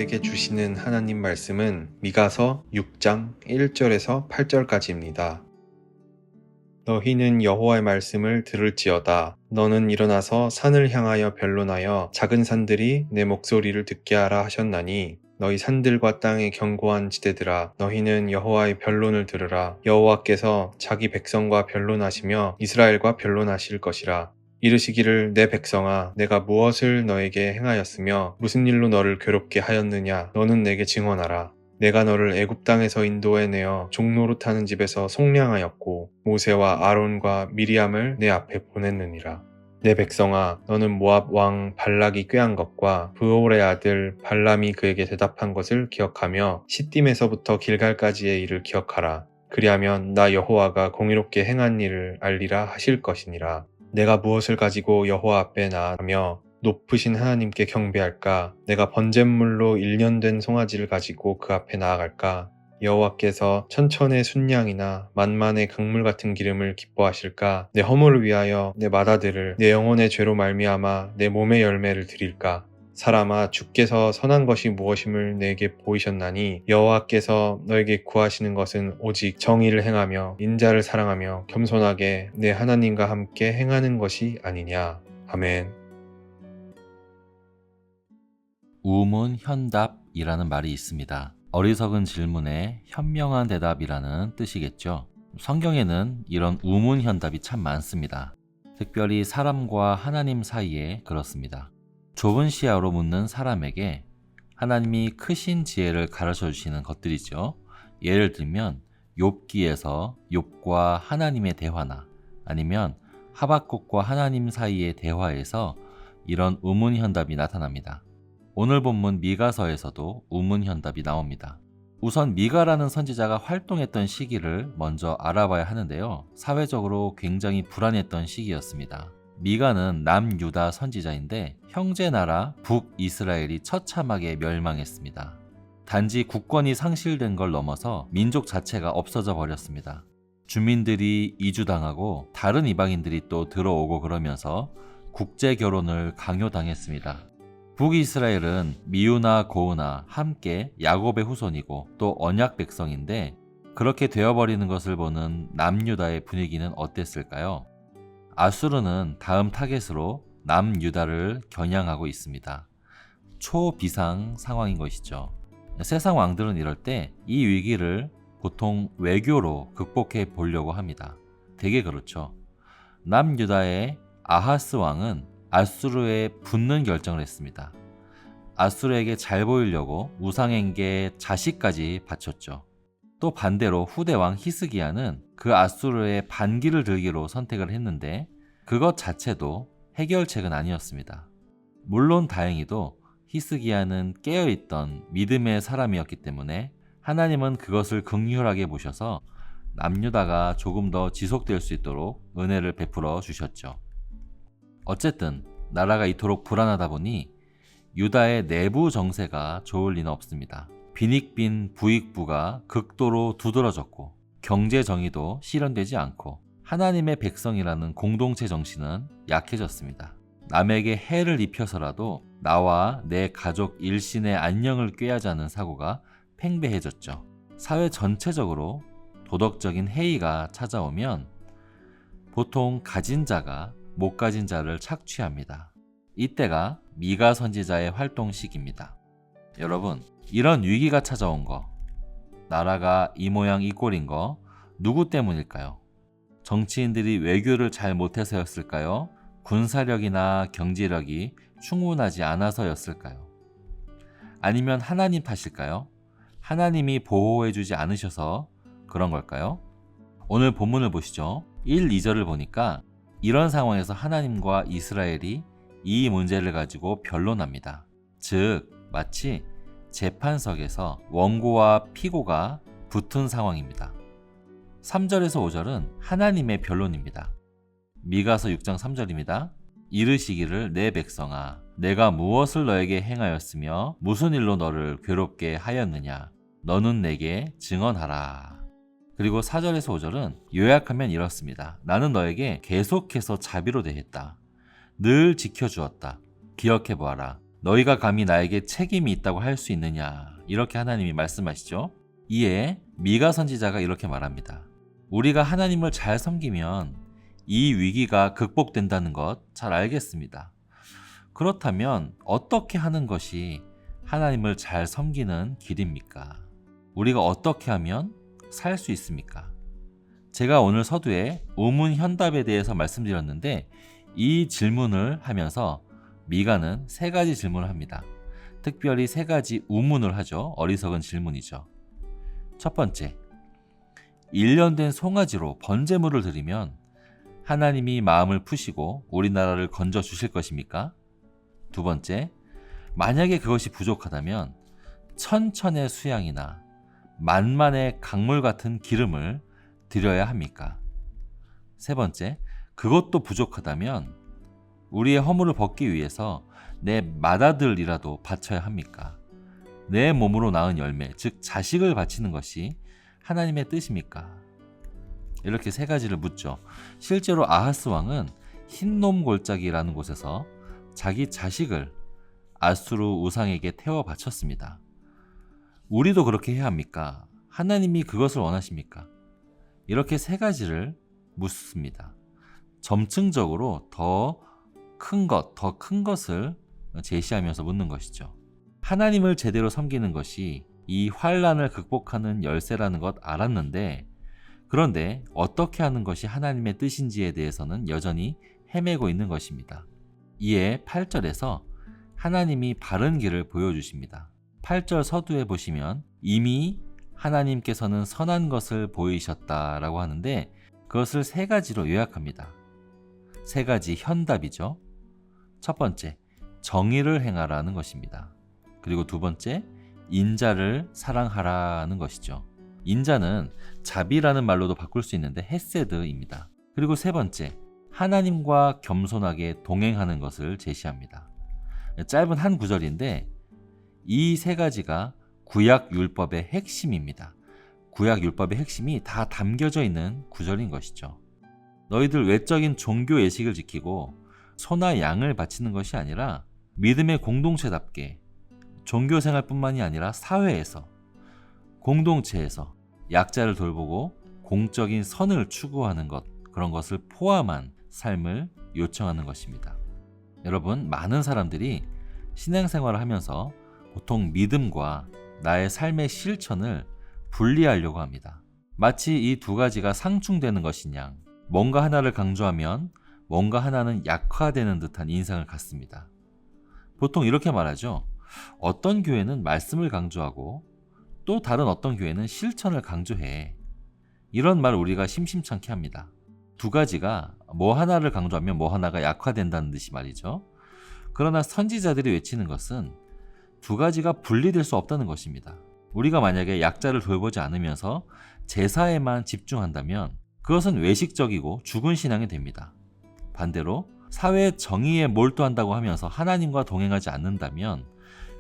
우리에게 주시는 하나님 말씀은 미가서 6장 1절에서 8절까지입니다. 너희는 여호와의 말씀을 들을지어다. 너는 일어나서 산을 향하여 변론하여 작은 산들이 내 목소리를 듣게 하라 하셨나니 너희 산들과 땅의 견고한 지대들아, 너희는 여호와의 변론을 들으라. 여호와께서 자기 백성과 변론하시며 이스라엘과 변론하실 것이라. 이르시기를 내 백성아, 내가 무엇을 너에게 행하였으며 무슨 일로 너를 괴롭게 하였느냐. 너는 내게 증언하라. 내가 너를 애굽 땅에서 인도해내어 종노릇하는 집에서 속량하였고 모세와 아론과 미리암을 내 앞에 보냈느니라. 내 백성아, 너는 모압 왕 발락이 꾀한 것과 브올의 아들 발람이 그에게 대답한 것을 기억하며 시딤에서부터 길갈까지의 일을 기억하라. 그리하면 나 여호와가 공의롭게 행한 일을 알리라 하실 것이니라. 내가 무엇을 가지고 여호와 앞에 나아가며 높으신 하나님께 경배할까? 내가 번제물로 1년 된 송아지를 가지고 그 앞에 나아갈까? 여호와께서 천천의 순양이나 만만의 강물 같은 기름을 기뻐하실까? 내 허물을 위하여 내 맏아들을 내 영혼의 죄로 말미암아 내 몸의 열매를 드릴까? 사람아, 주께서 선한 것이 무엇임을 내게 보이셨나니 여호와께서 너에게 구하시는 것은 오직 정의를 행하며 인자를 사랑하며 겸손하게 내 하나님과 함께 행하는 것이 아니냐. 아멘. 우문현답이라는 말이 있습니다. 어리석은 질문에 현명한 대답이라는 뜻이겠죠. 성경에는 이런 우문현답이 참 많습니다. 특별히 사람과 하나님 사이에 그렇습니다. 좁은 시야로 묻는 사람에게 하나님이 크신 지혜를 가르쳐 주시는 것들이죠. 예를 들면 욥기에서 욥과 하나님의 대화나 아니면 하박국과 하나님 사이의 대화에서 이런 우문현답이 나타납니다. 오늘 본문 미가서에서도 우문현답이 나옵니다. 우선 미가라는 선지자가 활동했던 시기를 먼저 알아봐야 하는데요. 사회적으로 굉장히 불안했던 시기였습니다. 미가는 남유다 선지자인데 형제 나라 북이스라엘이 처참하게 멸망했습니다. 단지 국권이 상실된 걸 넘어서 민족 자체가 없어져 버렸습니다. 주민들이 이주당하고 다른 이방인들이 또 들어오고 그러면서 국제 결혼을 강요당했습니다. 북이스라엘은 미우나 고우나 함께 야곱의 후손이고 또 언약 백성인데 그렇게 되어버리는 것을 보는 남유다의 분위기는 어땠을까요? 아수르는 다음 타겟으로 남유다를 겨냥하고 있습니다. 초비상 상황인 것이죠. 세상 왕들은 이럴 때 이 위기를 보통 외교로 극복해 보려고 합니다. 되게 그렇죠. 남유다의 아하스 왕은 아수르에 붙는 결정을 했습니다. 아수르에게 잘 보이려고 우상행계 자식까지 바쳤죠. 또 반대로 후대왕 히스기야는 그 아수르의 반기를 들기로 선택을 했는데 그것 자체도 해결책은 아니었습니다. 물론 다행히도 히스기야는 깨어있던 믿음의 사람이었기 때문에 하나님은 그것을 긍휼하게 보셔서 남유다가 조금 더 지속될 수 있도록 은혜를 베풀어 주셨죠. 어쨌든 나라가 이토록 불안하다 보니 유다의 내부 정세가 좋을 리는 없습니다. 빈익빈 부익부가 극도로 두드러졌고 경제 정의도 실현되지 않고 하나님의 백성이라는 공동체 정신은 약해졌습니다. 남에게 해를 입혀서라도 나와 내 가족 일신의 안녕을 꾀하자는 사고가 팽배해졌죠. 사회 전체적으로 도덕적인 해이가 찾아오면 보통 가진 자가 못 가진 자를 착취합니다. 이때가 미가 선지자의 활동 시기입니다. 여러분, 이런 위기가 찾아온 거, 나라가 이 모양 이 꼴인 거 누구 때문일까요? 정치인들이 외교를 잘 못해서였을까요? 군사력이나 경제력이 충분하지 않아서였을까요? 아니면 하나님 탓일까요? 하나님이 보호해주지 않으셔서 그런 걸까요? 오늘 본문을 보시죠. 1, 2절을 보니까 이런 상황에서 하나님과 이스라엘이 이 문제를 가지고 변론합니다. 즉, 마치 재판석에서 원고와 피고가 붙은 상황입니다. 3절에서 5절은 하나님의 변론입니다. 미가서 6장 3절입니다. 이르시기를 내 백성아, 내가 무엇을 너에게 행하였으며 무슨 일로 너를 괴롭게 하였느냐. 너는 내게 증언하라. 그리고 4절에서 5절은 요약하면 이렇습니다. 나는 너에게 계속해서 자비로 대했다. 늘 지켜주었다. 기억해보아라. 너희가 감히 나에게 책임이 있다고 할 수 있느냐, 이렇게 하나님이 말씀하시죠. 이에 미가 선지자가 이렇게 말합니다. 우리가 하나님을 잘 섬기면 이 위기가 극복된다는 것 잘 알겠습니다. 그렇다면 어떻게 하는 것이 하나님을 잘 섬기는 길입니까? 우리가 어떻게 하면 살 수 있습니까? 제가 오늘 서두에 우문현답에 대해서 말씀드렸는데, 이 질문을 하면서 미가는 3가지 질문을 합니다. 특별히 3가지 우문을 하죠. 어리석은 질문이죠. 첫 번째, 1년 된 송아지로 번제물을 드리면 하나님이 마음을 푸시고 우리나라를 건져 주실 것입니까? 두 번째, 만약에 그것이 부족하다면 천천의 수양이나 만만의 강물 같은 기름을 드려야 합니까? 세 번째, 그것도 부족하다면 우리의 허물을 벗기 위해서 내 맏아들이라도 바쳐야 합니까? 내 몸으로 낳은 열매, 즉 자식을 바치는 것이 하나님의 뜻입니까? 이렇게 3가지를 묻죠. 실제로 아하스 왕은 흰놈 골짜기라는 곳에서 자기 자식을 아수르 우상에게 태워 바쳤습니다. 우리도 그렇게 해야 합니까? 하나님이 그것을 원하십니까? 이렇게 3가지를 묻습니다. 점층적으로 더 큰 것을 제시하면서 묻는 것이죠. 하나님을 제대로 섬기는 것이 이 환난을 극복하는 열쇠라는 것 알았는데, 그런데 어떻게 하는 것이 하나님의 뜻인지에 대해서는 여전히 헤매고 있는 것입니다. 이에 8절에서 하나님이 바른 길을 보여주십니다. 8절 서두에 보시면 이미 하나님께서는 선한 것을 보이셨다라고 하는데, 그것을 3가지로 요약합니다. 3가지 현답이죠. 첫 번째, 정의를 행하라는 것입니다. 그리고 두 번째, 인자를 사랑하라는 것이죠. 인자는 자비라는 말로도 바꿀 수 있는데 헤세드입니다. 그리고 세 번째, 하나님과 겸손하게 동행하는 것을 제시합니다. 짧은 한 구절인데 이 3가지가 구약 율법의 핵심입니다. 구약 율법의 핵심이 다 담겨져 있는 구절인 것이죠. 너희들 외적인 종교 예식을 지키고 소나 양을 바치는 것이 아니라 믿음의 공동체답게 종교 생활뿐만이 아니라 사회에서, 공동체에서 약자를 돌보고 공적인 선을 추구하는 것, 그런 것을 포함한 삶을 요청하는 것입니다. 여러분, 많은 사람들이 신앙생활을 하면서 보통 믿음과 나의 삶의 실천을 분리하려고 합니다. 마치 이 2가지가 상충되는 것인 양, 뭔가 하나를 강조하면 뭔가 하나는 약화되는 듯한 인상을 갖습니다. 보통 이렇게 말하죠. 어떤 교회는 말씀을 강조하고 또 다른 어떤 교회는 실천을 강조해. 이런 말 우리가 심심찮게 합니다. 2가지가 뭐 하나를 강조하면 뭐 하나가 약화된다는 듯이 말이죠. 그러나 선지자들이 외치는 것은 2가지가 분리될 수 없다는 것입니다. 우리가 만약에 약자를 돌보지 않으면서 제사에만 집중한다면 그것은 외식적이고 죽은 신앙이 됩니다. 반대로 사회 정의에 몰두한다고 하면서 하나님과 동행하지 않는다면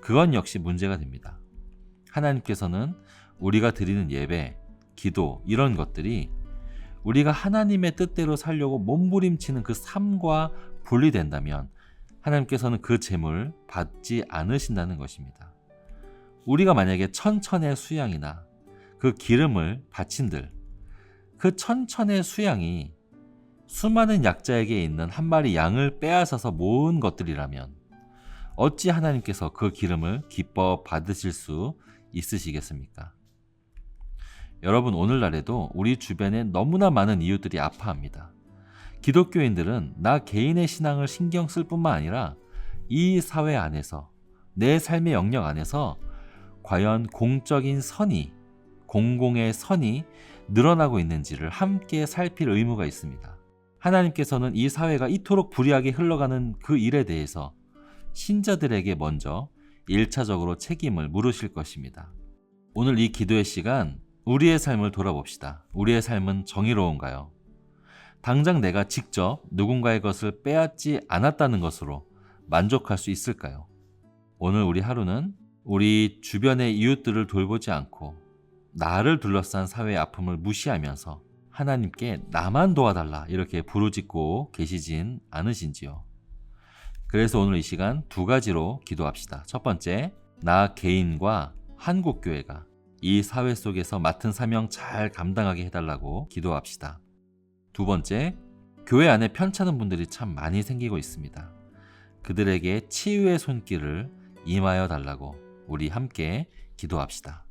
그건 역시 문제가 됩니다. 하나님께서는 우리가 드리는 예배, 기도, 이런 것들이 우리가 하나님의 뜻대로 살려고 몸부림치는 그 삶과 분리된다면 하나님께서는 그 제물 받지 않으신다는 것입니다. 우리가 만약에 천천의 수양이나 그 기름을 바친들, 그 천천의 수양이 수많은 약자에게 있는 한 마리 양을 빼앗아서 모은 것들이라면 어찌 하나님께서 그 기름을 기뻐 받으실 수 있으시겠습니까? 여러분, 오늘날에도 우리 주변에 너무나 많은 이웃들이 아파합니다. 기독교인들은 나 개인의 신앙을 신경 쓸 뿐만 아니라 이 사회 안에서, 내 삶의 영역 안에서 과연 공적인 선이, 공공의 선이 늘어나고 있는지를 함께 살필 의무가 있습니다. 하나님께서는 이 사회가 이토록 불의하게 흘러가는 그 일에 대해서 신자들에게 먼저 1차적으로 책임을 물으실 것입니다. 오늘 이 기도의 시간, 우리의 삶을 돌아봅시다. 우리의 삶은 정의로운가요? 당장 내가 직접 누군가의 것을 빼앗지 않았다는 것으로 만족할 수 있을까요? 오늘 우리 하루는 우리 주변의 이웃들을 돌보지 않고 나를 둘러싼 사회의 아픔을 무시하면서 하나님께 나만 도와달라 이렇게 부르짖고 계시진 않으신지요? 그래서 오늘 이 시간 두 가지로 기도합시다. 첫 번째, 나 개인과 한국교회가 이 사회 속에서 맡은 사명 잘 감당하게 해달라고 기도합시다. 두 번째, 교회 안에 편찮은 분들이 참 많이 생기고 있습니다. 그들에게 치유의 손길을 임하여 달라고 우리 함께 기도합시다.